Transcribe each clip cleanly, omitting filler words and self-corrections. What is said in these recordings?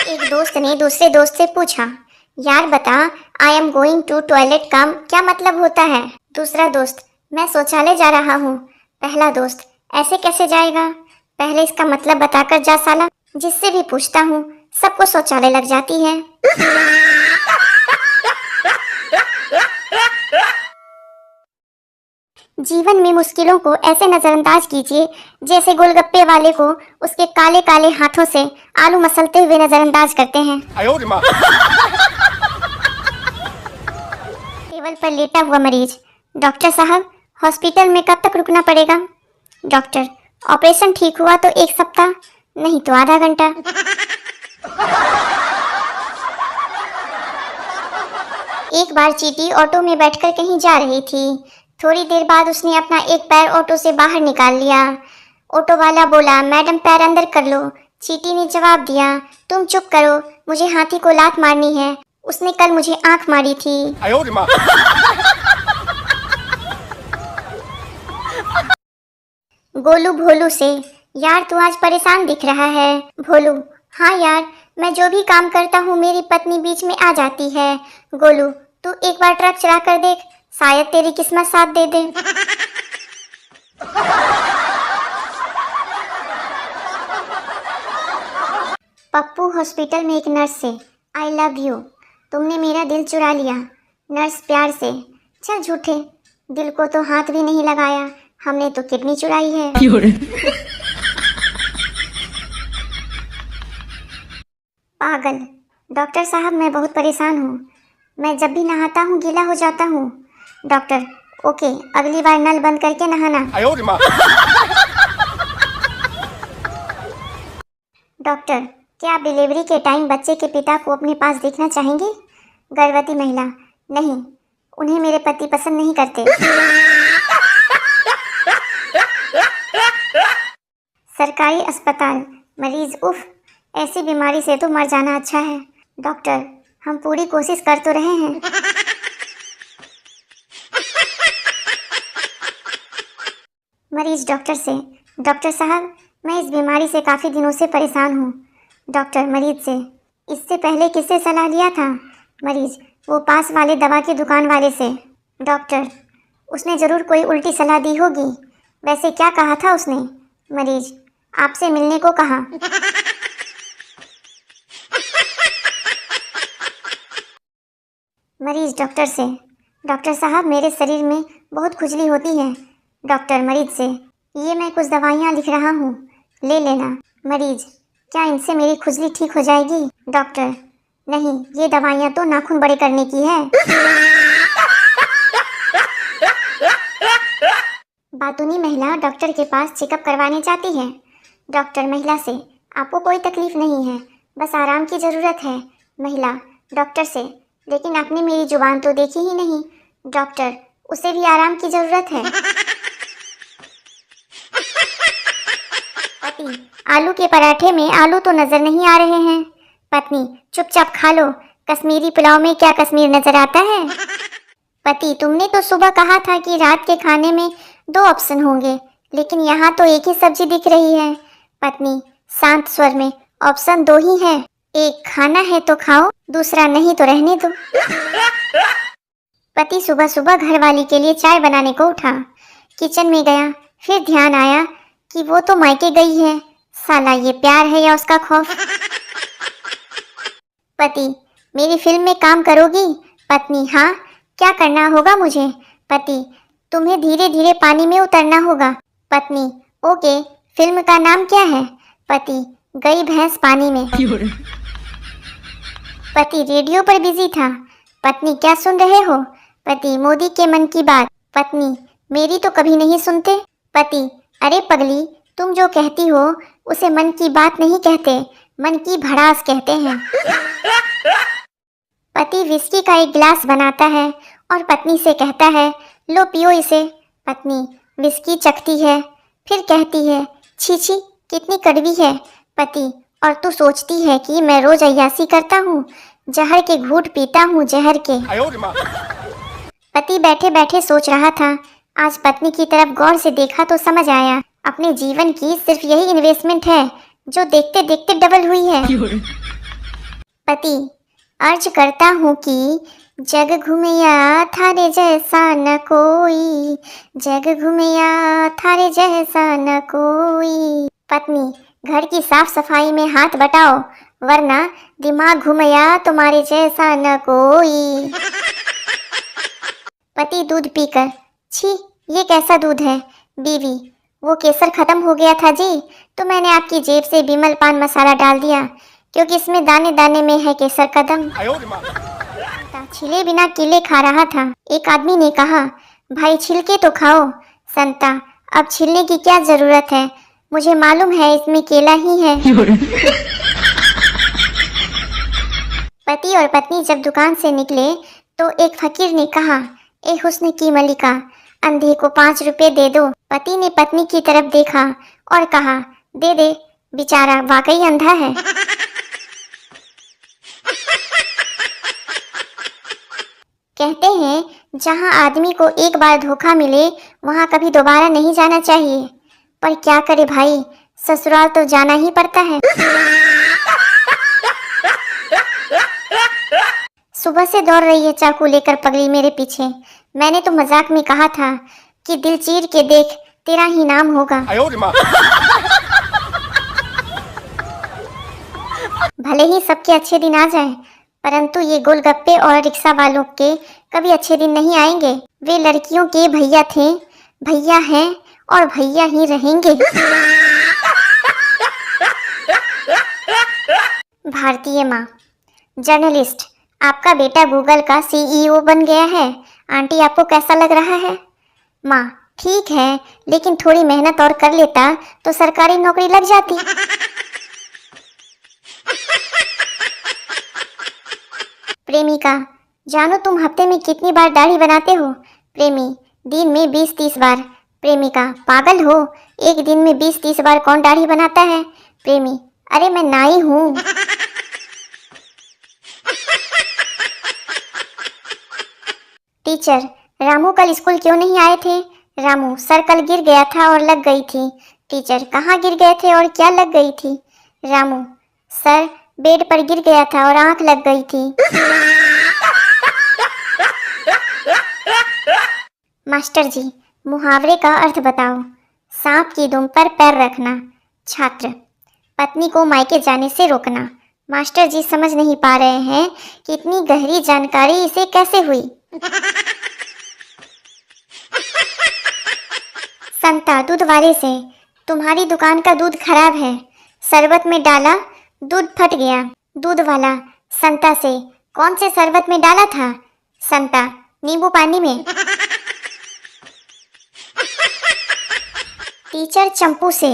एक दोस्त ने दूसरे दोस्त से पूछा, यार बता, I am going to toilet का क्या मतलब होता है? दूसरा दोस्त, मैं शौचालय जा रहा हूँ। पहला दोस्त, ऐसे कैसे जाएगा? पहले इसका मतलब बताकर जा साला। जिससे भी पूछता हूँ सबको शौचालय लग जाती है। जीवन में मुश्किलों को ऐसे नजरअंदाज कीजिए जैसे गोलगप्पे वाले को उसके काले काले हाथों से आलू मसलते हुए नजरअंदाज करते हैं। टेबल पर लेटा हुआ मरीज, डॉक्टर साहब हॉस्पिटल में कब तक रुकना पड़ेगा? डॉक्टर, ऑपरेशन ठीक हुआ तो 1 सप्ताह, नहीं तो आधा घंटा। एक बार चींटी ऑटो में बैठकर कहीं जा रही थी। थोड़ी देर बाद उसने अपना एक पैर ऑटो से बाहर निकाल लिया। ऑटो वाला बोला, मैडम पैर अंदर कर लो। चींटी ने जवाब दिया, तुम चुप करो, मुझे हाथी को लात मारनी है, उसने कल मुझे आंख मारी थी। गोलू भोलू से, यार तू आज परेशान दिख रहा है। भोलू, हाँ यार, मैं जो भी काम करता हूँ मेरी पत्नी बीच में आ जाती है। गोलू, तू एक बार ट्रक चला कर देख, शायद तेरी किस्मत साथ दे दे। पप्पू हॉस्पिटल में एक नर्स से, आई लव यू, तुमने मेरा दिल चुरा लिया। नर्स प्यार से, चल झूठे, दिल को तो हाथ भी नहीं लगाया, हमने तो किडनी चुराई है। पागल, डॉक्टर साहब मैं बहुत परेशान हूँ, मैं जब भी नहाता हूँ गीला हो जाता हूँ। डॉक्टर, ओके, अगली बार नल बंद करके नहाना। डॉक्टर, क्या आप डिलीवरी के टाइम बच्चे के पिता को अपने पास देखना चाहेंगे? गर्भवती महिला, नहीं, उन्हें मेरे पति पसंद नहीं करते। सरकारी अस्पताल, मरीज, उफ, ऐसी बीमारी से तो मर जाना अच्छा है। डॉक्टर, हम पूरी कोशिश कर तो रहे हैं। मरीज डॉक्टर से, डॉक्टर साहब मैं इस बीमारी से काफ़ी दिनों से परेशान हूँ। डॉक्टर मरीज से, इससे पहले किससे सलाह लिया था? मरीज, वो पास वाले दवा की दुकान वाले से। डॉक्टर, उसने ज़रूर कोई उल्टी सलाह दी होगी, वैसे क्या कहा था उसने? मरीज, आपसे मिलने को कहा। मरीज डॉक्टर से, डॉक्टर साहब मेरे शरीर में बहुत खुजली होती है। डॉक्टर मरीज से, ये मैं कुछ दवाइयाँ लिख रहा हूँ, ले लेना। मरीज, क्या इनसे मेरी खुजली ठीक हो जाएगी? डॉक्टर, नहीं, ये दवाइयाँ तो नाखून बड़े करने की है। बातूनी महिला डॉक्टर के पास चेकअप करवाने जाती है। डॉक्टर महिला से, आपको कोई तकलीफ नहीं है, बस आराम की ज़रूरत है। महिला डॉक्टर से, लेकिन आपने मेरी जुबान तो देखी ही नहीं। डॉक्टर, उसे भी आराम की ज़रूरत है। पति, आलू के पराठे में आलू तो नज़र नहीं आ रहे हैं। पत्नी, चुपचाप खा लो, कश्मीरी पुलाव में क्या कश्मीर नज़र आता है? पति, तुमने तो सुबह कहा था कि रात के खाने में 2 ऑप्शन होंगे, लेकिन यहाँ तो एक ही सब्जी दिख रही है। पत्नी शांत स्वर में, ऑप्शन 2 ही है, एक खाना है तो खाओ, दूसरा नहीं तो रहने दो। पति सुबह सुबह घरवाली के लिए चाय बनाने को उठा, किचन में गया, फिर ध्यान आया कि वो तो मायके गई है। साला ये प्यार है या उसका खौफ? पति, मेरी फिल्म में काम करोगी? पत्नी, हाँ, क्या करना होगा मुझे? पति, तुम्हें धीरे धीरे पानी में उतरना होगा। पत्नी, ओके, फिल्म का नाम क्या है? पति, गई भैंस पानी में। पति रेडियो पर बिजी था। पत्नी, क्या सुन रहे हो? पति, मोदी के मन की बात। पत्नी, मेरी तो कभी नहीं सुनते। पति, अरे पगली, तुम जो कहती हो उसे मन की बात नहीं कहते, मन की भड़ास कहते हैं। पति विस्की का एक गिलास बनाता है और पत्नी से कहता है, लो पियो इसे। पत्नी विस्की चखती है, फिर कहती है, छी छी कितनी कड़वी है। पति, और तू सोचती है कि मैं रोज अय्यासी करता हूँ, जहर के घूंट पीता हूँ, जहर के। पति बैठे बैठे सोच रहा था, आज पत्नी की तरफ गौर से देखा तो समझ आया, अपने जीवन की सिर्फ यही इन्वेस्टमेंट है जो देखते देखते डबल हुई है। पति, अर्ज करता हूँ कि जग घूमिया थारे जैसा न कोई, जग घूमिया थारे जैसा न कोई। पत्नी, घर की साफ सफाई में हाथ बटाओ, वरना दिमाग घूमिया तुम्हारे जैसा न कोई। पति दूध पीकर, छी ये कैसा दूध है। बीवी, वो केसर खत्म हो गया था जी, तो मैंने आपकी जेब से बिमल पान मसाला डाल दिया, क्योंकि इसमें दाने दाने में है केसर कदम। छिले बिना केले खा रहा था। एक आदमी ने कहा, भाई छिलके तो खाओ। संता, अब छिलने की क्या जरूरत है, मुझे मालूम है इसमें केला ही है। पति और पत्नी जब दुकान से निकले तो एक फकीर ने कहा, ए हुस्न की मलिका, अंधे को 5 रुपए दे दो। पति ने पत्नी की तरफ देखा और कहा, दे दे, बेचारा वाकई अंधा है। कहते हैं जहां आदमी को एक बार धोखा मिले वहां कभी दोबारा नहीं जाना चाहिए, पर क्या करे भाई, ससुराल तो जाना ही पड़ता है। सुबह से दौड़ रही है चाकू लेकर पगली मेरे पीछे। मैंने तो मजाक में कहा था कि दिल चीर के देख, तेरा ही नाम होगा। भले ही सबके अच्छे दिन आ जाएं, परंतु ये गोलगप्पे और रिक्शा वालों के कभी अच्छे दिन नहीं आएंगे। वे लड़कियों के भैया थे, भैया हैं और भैया ही रहेंगे। भारतीय माँ, जर्नलिस्ट, आपका बेटा गूगल का CEO बन गया है। आंटी, आपको कैसा लग रहा है? माँ, ठीक है, लेकिन थोड़ी मेहनत और कर लेता तो सरकारी नौकरी लग जाती। प्रेमिका, जानो तुम हफ्ते में कितनी बार दाढ़ी बनाते हो? प्रेमी, दिन में 20-30 बार। प्रेमिका, पागल हो, एक दिन में 20-30 बार कौन दाढ़ी बनाता है? प्रेमी, अरे मैं नाई हूँ। टीचर, रामू कल स्कूल क्यों नहीं आए थे? रामू, सर कल गिर गया था और लग गई थी। टीचर, कहाँ गिर गए थे और क्या लग गई थी? रामू, सर बेड पर गिर गया था और आंख लग गई थी। मास्टर जी, मुहावरे का अर्थ बताओ। सांप की दुम पर पैर रखना। छात्र, पत्नी को मायके जाने से रोकना। मास्टर जी समझ नहीं पा रहे हैं कि इतनी गहरी जानकारी इसे कैसे हुई। संता दूध वाले से, तुम्हारी दुकान का दूध खराब है, शरबत में डाला, दूध फट गया। दूध वाला संता से, कौन से शरबत में डाला था? संता, नींबू पानी में। टीचर चंपू से,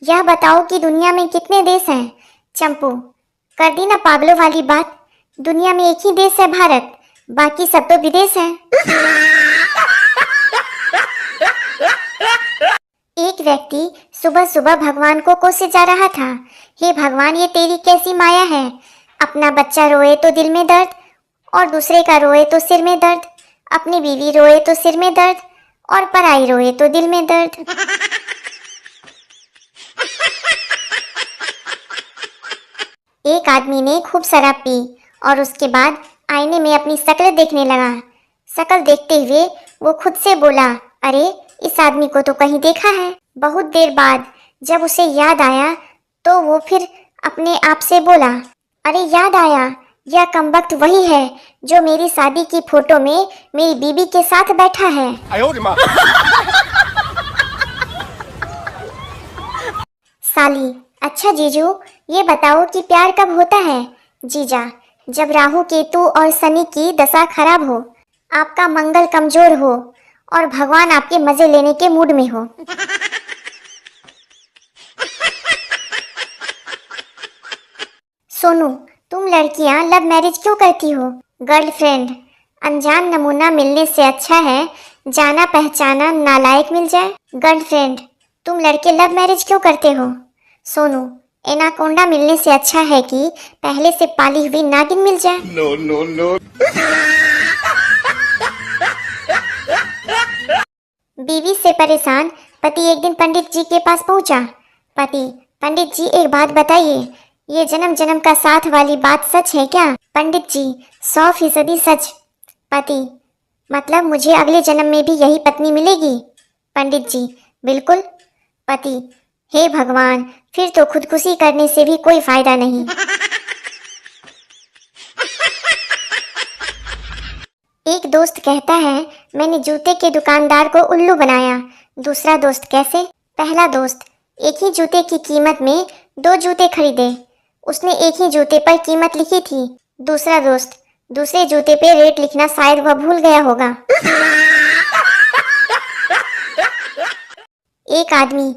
यह बताओ कि दुनिया में कितने देश हैं? चंपू, कर दी ना पागलों वाली बात, दुनिया में एक ही देश है भारत, बाकी सब तो विदेश हैं। एक व्यक्ति सुबह सुबह भगवान को कोसे जा रहा था, हे भगवान, ये तेरी कैसी माया है, अपना बच्चा रोए तो दिल में दर्द और दूसरे का रोए तो सिर में दर्द, अपनी बीवी रोए तो सिर में दर्द और पराई रोए तो दिल में दर्द। एक आदमी ने खूब शराब पी और उसके बाद आईने में अपनी शक्ल देखने लगा। शक्ल देखते हुए वो खुद से बोला, अरे इस आदमी को तो कहीं देखा है। बहुत देर बाद जब उसे याद आया तो वो फिर अपने आप से बोला, अरे याद आया, यह कमबख्त वही है जो मेरी शादी की फोटो में मेरी बीबी के साथ बैठा है। साली, अच्छा जीजू, ये बताओ कि प्यार कब होता है? जीजा, जब राहु केतु और शनि की दशा खराब हो, आपका मंगल कमजोर हो और भगवान आपके मजे लेने के मूड में हो। सोनू, तुम लड़कियां लव मैरिज क्यों करती हो? गर्लफ्रेंड, अनजान नमूना मिलने से अच्छा है जाना पहचाना नालायक मिल जाए। गर्लफ्रेंड, तुम लड़के लव मैरिज क्यों करते हो? सोनू, एनाकोंडा मिलने से अच्छा है कि पहले से पाली हुई नागिन मिल जाए। No no no. बीवी से परेशान पति एक दिन पंडित जी के पास पहुंचा। पति, पंडित जी एक बात बताइए, ये जन्म जन्म का साथ वाली बात सच है क्या? पंडित जी, 100% सच। पति, मतलब मुझे अगले जन्म में भी यही पत्नी मिलेगी? पंडित जी, बिल्कुल। पति, हे भगवान, फिर तो खुदकुशी करने से भी कोई फायदा नहीं। एक दोस्त कहता है, मैंने जूते के दुकानदार को उल्लू बनाया। दूसरा दोस्त, कैसे? पहला दोस्त, एक ही जूते की कीमत में 2 जूते खरीदे, उसने एक ही जूते पर कीमत लिखी थी। दूसरा दोस्त, दूसरे जूते पे रेट लिखना शायद वह भूल गया होगा। एक आदमी,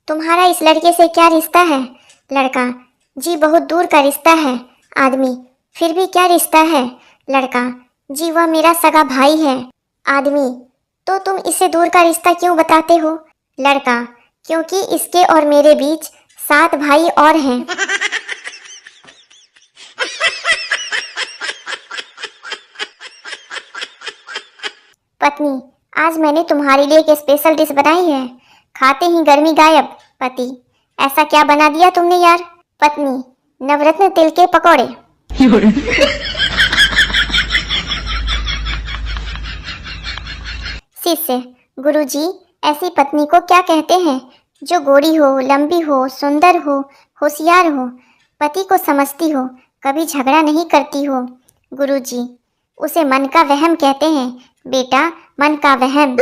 तुम्हारा इस लड़के से क्या रिश्ता है? लड़का, जी बहुत दूर का रिश्ता है। आदमी, फिर भी क्या रिश्ता है? लड़का, जी वह मेरा सगा भाई है। आदमी, तो तुम इससे दूर का रिश्ता क्यों बताते हो? लड़का, क्योंकि इसके और मेरे बीच 7 भाई और हैं। पत्नी, आज मैंने तुम्हारे लिए एक स्पेशल डिश बनाई है, खाते ही गर्मी गायब। पति, ऐसा क्या बना दिया तुमने यार? पत्नी, नवरत्न तिल के पकौड़े। शिष्य, गुरुजी, ऐसी पत्नी को क्या कहते हैं? जो गोरी हो, लंबी हो, सुंदर हो, होशियार हो, पति को समझती हो, कभी झगड़ा नहीं करती हो। गुरुजी, उसे मन का वहम कहते हैं बेटा, मन का वहम।